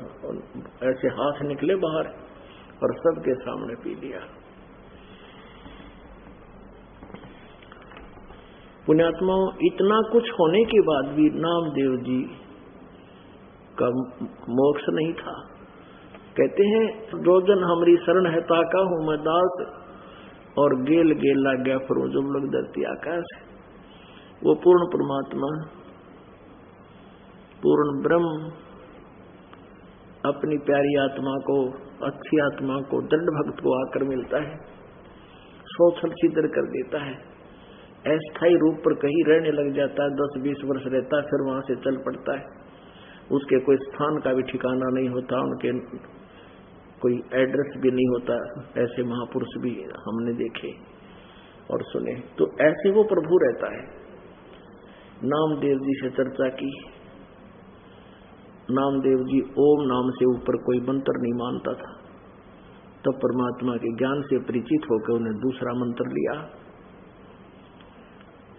ऐसे हाथ निकले बाहर और सबके सामने पी लिया। पुण्यात्माओं इतना कुछ होने के बाद भी नामदेव जी का मोक्ष नहीं था। कहते हैं रोजन हमारी शरण है ताका हूं मैं दास और गेल गेल लाग गया फिर जब लग धरती आकाश। वो पूर्ण परमात्मा पूर्ण ब्रह्म अपनी प्यारी आत्मा को, अच्छी आत्मा को, दृढ़ भक्त को आकर मिलता है, सोचल सिद्ध कर देता है, अस्थायी रूप पर कहीं रहने लग जाता है, 10-20 वर्ष रहता है, फिर वहां से चल पड़ता है। उसके कोई स्थान का भी ठिकाना नहीं होता, उनके कोई एड्रेस भी नहीं होता। ऐसे महापुरुष भी हमने देखे और सुने। तो ऐसे वो प्रभु रहता है। नामदेव जी से चर्चा की। नामदेव जी ओम नाम से ऊपर कोई मंत्र नहीं मानता था, तब परमात्मा के ज्ञान से परिचित होकर उन्हें दूसरा मंत्र लिया।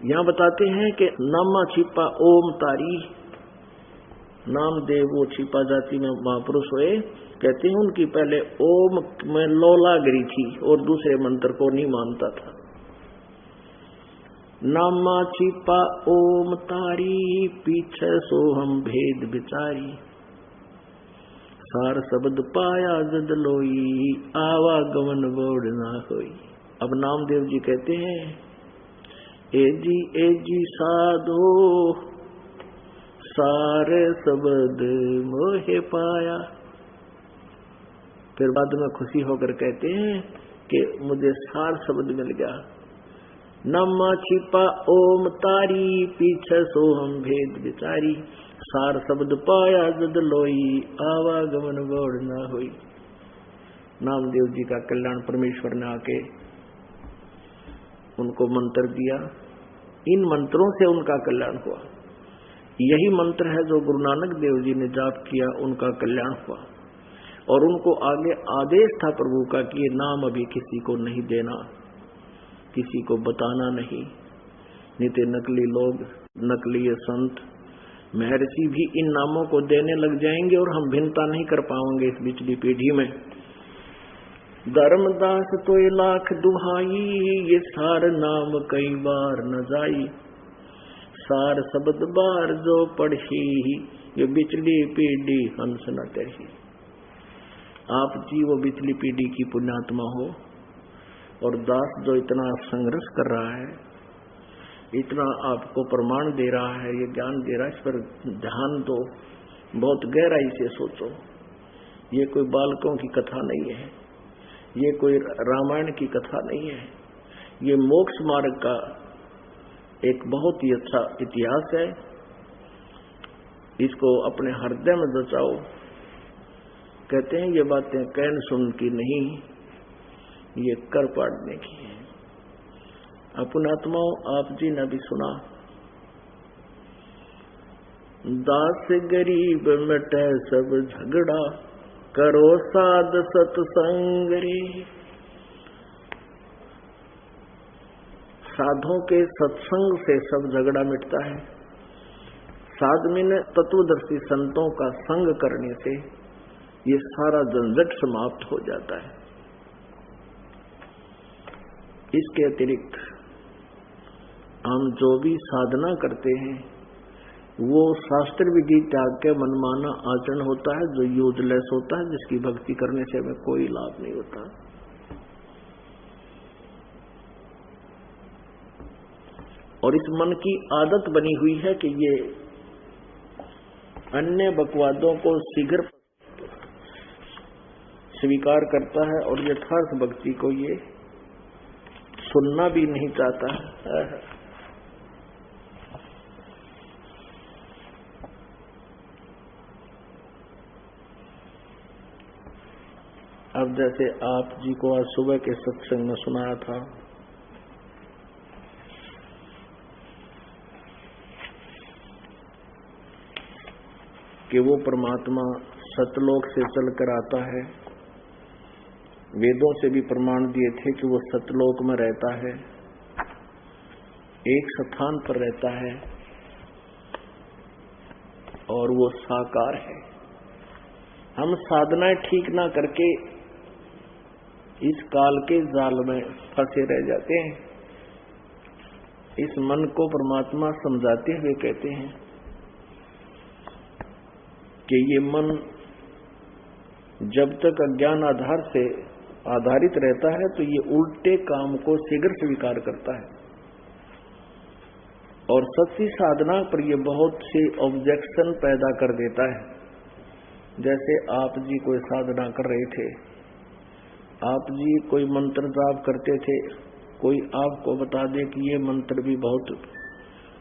यहां बताते हैं कि नामा छिपा ओम तारी। नामदेव वो छिपा जाति में महापुरुष हुए। कहते हैं उनकी पहले ओम में लोला गिरी थी और दूसरे मंत्र को नहीं मानता था। नामा छिपा ओम तारी पीछे सो हम भेद बिचारी। सार शब्द पाया जद लोई आवागमन बोड़ ना होई। अब नामदेव जी कहते हैं ए जी साधो सारे शब्द मोहे पाया। फिर बाद में खुशी होकर कहते हैं कि मुझे सार शब्द मिल गया। नमा छिपा ओम तारी पीछे सो हम भेद बिचारी। सार शब्द पाया जद लोई आवागमन गौड़ न होई। नामदेव जी का कल्याण परमेश्वर ने आके उनको मंत्र दिया। इन मंत्रों से उनका कल्याण हुआ। यही मंत्र है जो गुरु नानक देव जी ने जाप किया, उनका कल्याण हुआ। और उनको आगे आदेश था प्रभु का कि ये नाम अभी किसी को नहीं देना, किसी को बताना नहीं, नित्य नकली लोग, नकली संत, महर्षि भी इन नामों को देने लग जाएंगे और हम भिन्नता नहीं कर पाएंगे इस पिछली पीढ़ी में। धर्मदास तो ये लाख दुहाई, ये सार नाम कई बार न जाई, सार शब्द बार जो पढ़ी, ये बिचली पीढ़ी हंस न तरही। आप जी वो बिचली पीढ़ी की पुण्यात्मा हो, और दास जो इतना संघर्ष कर रहा है, इतना आपको प्रमाण दे रहा है, ये ज्ञान दे रहा है, इस पर ध्यान दो, बहुत गहराई से सोचो। ये कोई बालकों की कथा नहीं है, ये कोई रामायण की कथा नहीं है, ये मोक्ष मार्ग का एक बहुत ही अच्छा इतिहास है। इसको अपने हृदय में दचाओ। कहते हैं ये बातें कहन सुन की नहीं, ये कर पाड़ने की है। अपनात्माओं, आप जी ने भी सुना, दास गरीब मिटे सब झगड़ा, करो साध सत्संग रे। साधों के सत्संग से सब झगड़ा मिटता है। साधु में तत्वदर्शी संतों का संग करने से ये सारा झंझट समाप्त हो जाता है। इसके अतिरिक्त हम जो भी साधना करते हैं वो शास्त्र विधि त्याग के मनमाना आचरण होता है, जो यूजलेस होता है, जिसकी भक्ति करने से हमें कोई लाभ नहीं होता। और इस मन की आदत बनी हुई है कि ये अन्य बकवादों को शीघ्र स्वीकार करता है और यथार्थ भक्ति को ये सुनना भी नहीं चाहता है। अब जैसे आप जी को आज सुबह के सत्संग में सुनाया था कि वो परमात्मा सतलोक से चलकर आता है। वेदों से भी प्रमाण दिए थे कि वो सतलोक में रहता है, एक स्थान पर रहता है और वो साकार है। हम साधनाएं ठीक ना करके इस काल के जाल में फंसे रह जाते हैं। इस मन को परमात्मा समझाते हुए कहते हैं कि ये मन जब तक अज्ञान आधार से आधारित रहता है तो ये उल्टे काम को शीघ्र स्वीकार करता है और सच्ची साधना पर ये बहुत से ऑब्जेक्शन पैदा कर देता है। जैसे आप जी कोई साधना कर रहे थे, आप जी कोई मंत्र जाप करते थे, कोई आपको बता दे कि ये मंत्र भी बहुत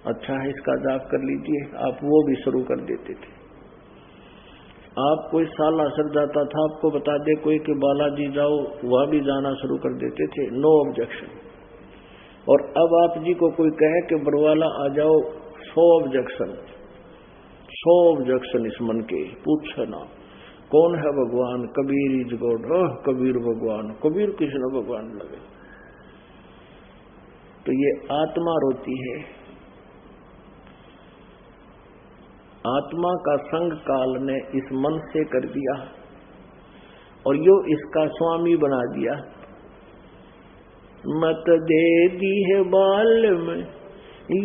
अच्छा है, इसका जाप कर लीजिए, आप वो भी शुरू कर देते थे। आप कोई सालासर जाता था, आपको बता दे कोई कि बालाजी जाओ, वह भी जाना शुरू कर देते थे, नो ऑब्जेक्शन। और अब आप जी को कोई कहे कि बरवाला आ जाओ, 100 ऑब्जेक्शन, 100 ऑब्जेक्शन इस मन के। पूछना कौन है भगवान? Kabir is God. कबीर भगवान, कबीर कृष्ण भगवान लगे। तो ये आत्मा रोती है। आत्मा का संग काल ने इस मन से कर दिया और यो इसका स्वामी बना दिया। मत दे दी है बाल में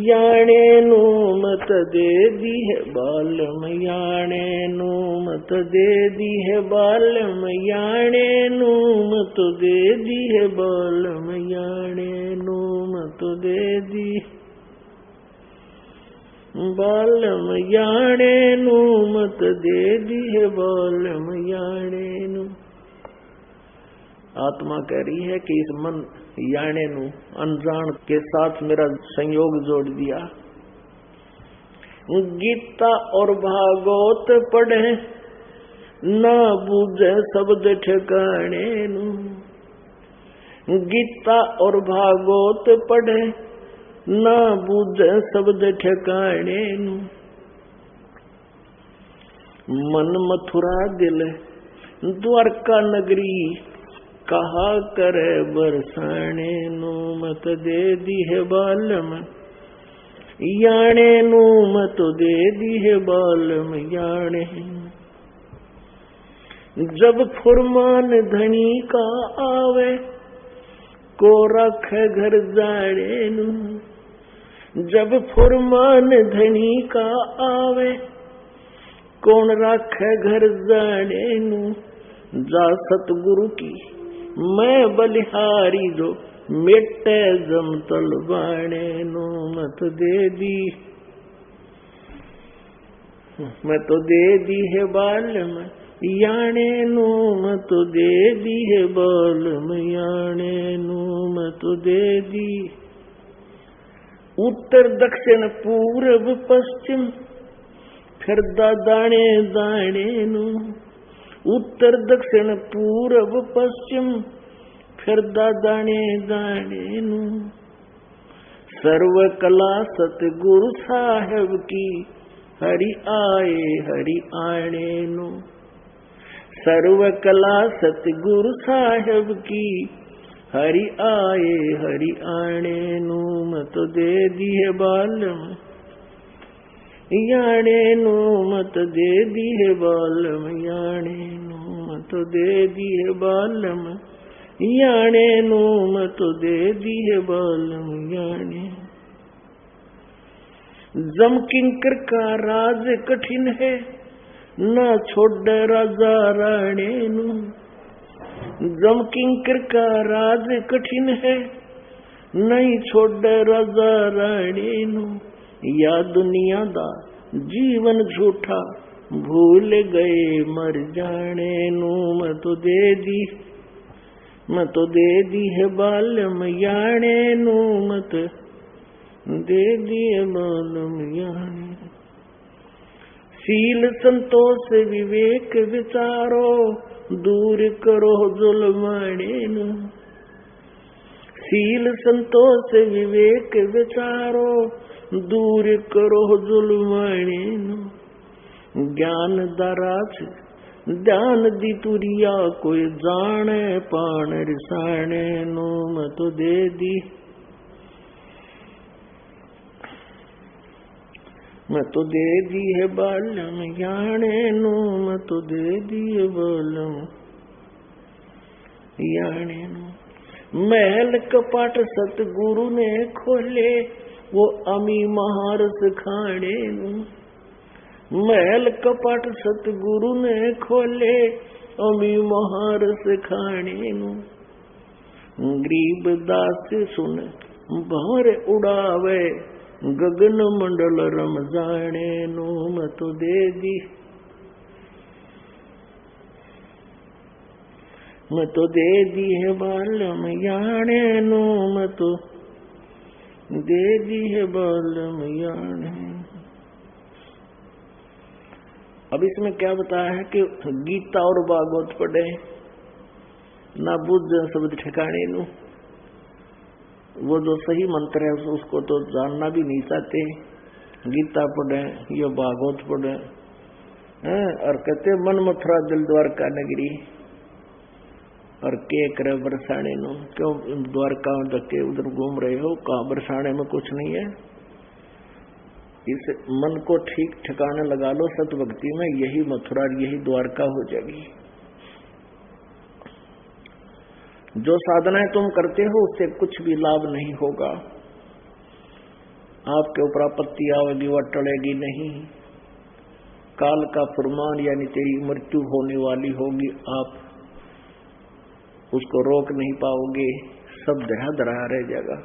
याने नू, मत दे दी है बाल में याने नू, मत दे दी है बाल में याने नू, मत दे दी है बाल में याने नू, मत दे दी बालम याने नू, मत दे दी है बालम याने नू। आत्मा कह रही है कि इस मन याने नू, अनजान के साथ मेरा संयोग जोड़ दिया। गीता और भागवत पढ़े ना बूझे शब्द ठिकाने नू, गीता और भागवत पढ़े ना बूझे शब्द ठिकाने नू। मन मथुरा दिल द्वारका नगरी, कहा करे बरसाने नू, मत दे दी है बालम याने नू मत दे दी है बालम याने। जब फुरमान धनी का आवे को रख घर जाने नू। जब फुरमान धनी का आवे कौन राखे घर जाने नू। जा सतगुरु की मैं बलिहारी जो मिटे जमतल बाणे नू। मत दे दी मैं तो दे दी है बालम याने नू। मत दे दी है बालम याने नू। मत दे दी। उत्तर दक्षिण पूर्व पश्चिम फिर दाने दाने नू। उत्तर दक्षिण पूर्व पश्चिम फिर दाने दाने नू। सर्व कला सतगुरु साहेब की हरि आने नू। सर्व कला सतगुरु साहेब की हरि आने नू। मत दे दी है बालम याने नू। मत दे दी है बालम याने नू। मत दे दी है बालम याने नू। मत दे दी है बालम याने। जम किंकर का राज कठिन है ना छोड़ राजा राणे नू। जम किंकर का राज कठिन है नहीं छोड़ राजा राणे नू। या दुनिया दा जीवन झूठा भूल गए मर जाने नू। मैं तो दे दी है बालम याने नू। मत दे दी है बालम याने। सील संतोष विवेक विचारो दूर करो जुल्माने नू। सील संतोष विवेक विचारो दूर करो जुल्माने नू। ज्ञान दराज ध्यान दी तुरिया कोई जाने पान रिसाने नू। मैं तो दे दी मैं तो दे दी है बालम याने नू। मैं तो दे दी है बालम याने नू। महल कपाट सतगुरु ने खोले वो अमी महारस खाने नू। महल कपाट सतगुरु ने खोले अमी महारस खाने नू। गरीब दास सुन भंवर उड़ावे गगन मंडल रम जाने नू। मैं तो दे दी मैं तो दे दी है बालम याने नू। मैं तो दे दी है बालम याने। अब इसमें क्या बताया है कि गीता और भागवत पढ़े ना बुद्ध शब्द ठिकाने नू। वो जो सही मंत्र है उसको तो जानना भी नहीं चाहते। गीता पढ़े या भागवत पढ़े और कहते मन मथुरा दिल द्वारका नगरी और के करे बरसाने नो। क्यों द्वारका में धक्के उधर घूम रहे हो? कहाँ बरसाने में कुछ नहीं है। इस मन को ठीक ठिकाने लगा लो सत भक्ति में, यही मथुरा यही द्वारका हो जाएगी। जो साधनाएं तुम करते हो उससे कुछ भी लाभ नहीं होगा। आपके ऊपर आपत्ति आएगी वह टलेगी नहीं। काल का फरमान यानी तेरी मृत्यु होने वाली होगी, आप उसको रोक नहीं पाओगे, सब दया दराया रह जाएगा।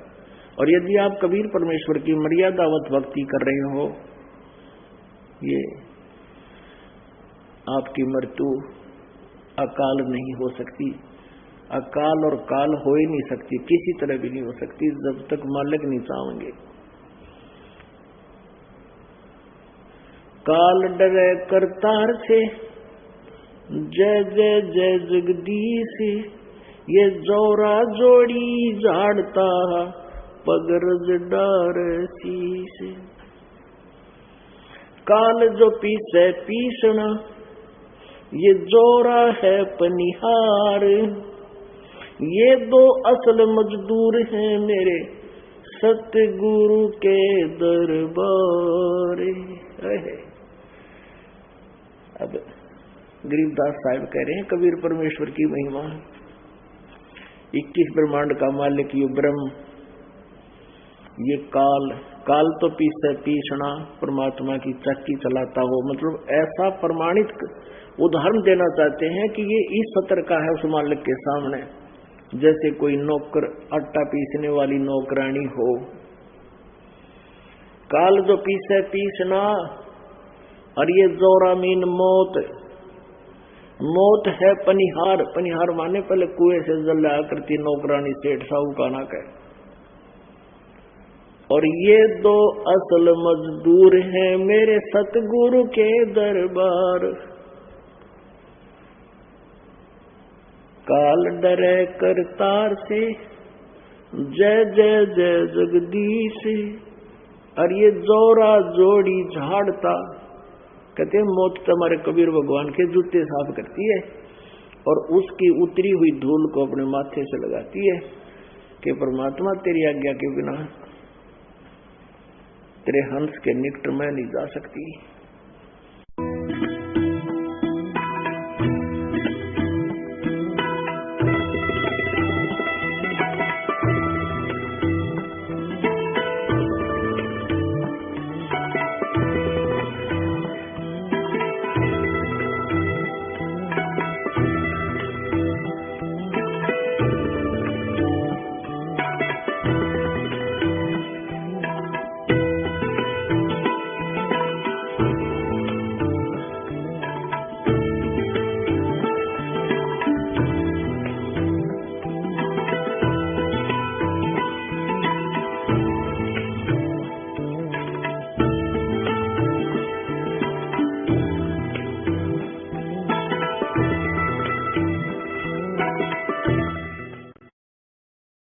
और यदि आप कबीर परमेश्वर की मर्यादावत भक्ति कर रहे हो, ये आपकी मृत्यु अकाल नहीं हो सकती। अकाल और काल हो ही नहीं सकती, किसी तरह भी नहीं हो सकती जब तक मालिक नहीं चाहेंगे। काल डरे करतार से, जय जय जय जगदीश, ये जोरा जोड़ी झाड़ता पगरज डार शीश। काल जो पीछे पीसना, ये जोरा है पनिहार। ये दो असल मजदूर हैं मेरे सतगुरु के दरबार। अब गरीबदास साहब कह रहे हैं कबीर परमेश्वर की महिमा, 21 ब्रह्मांड का मालिक ये ब्रह्म, ये काल तो पीछना परमात्मा की चक्की चलाता हो। मतलब ऐसा प्रमाणित उदाहरण देना चाहते हैं कि ये इस सतर का है उस मालिक के सामने, जैसे कोई नौकर आटा पीसने वाली नौकरानी हो। काल जो पीछना, और ये जोरा मीन मौत है पनिहार। पनिहार माने पहले कुएं से जल आकृति नौकरानी सेठ साहूकाना का। और ये दो असल मजदूर हैं मेरे सतगुरु के दरबार। काल डरे करतार से, जय जय जय जगदीश। और ये जोरा जोड़ी झाड़ता, कहते हैं मौत तुम्हारे कबीर भगवान के जूते साफ करती है और उसकी उतरी हुई धूल को अपने माथे से लगाती है कि परमात्मा तेरी आज्ञा के बिना तेरे हंस के निकट में नहीं जा सकती।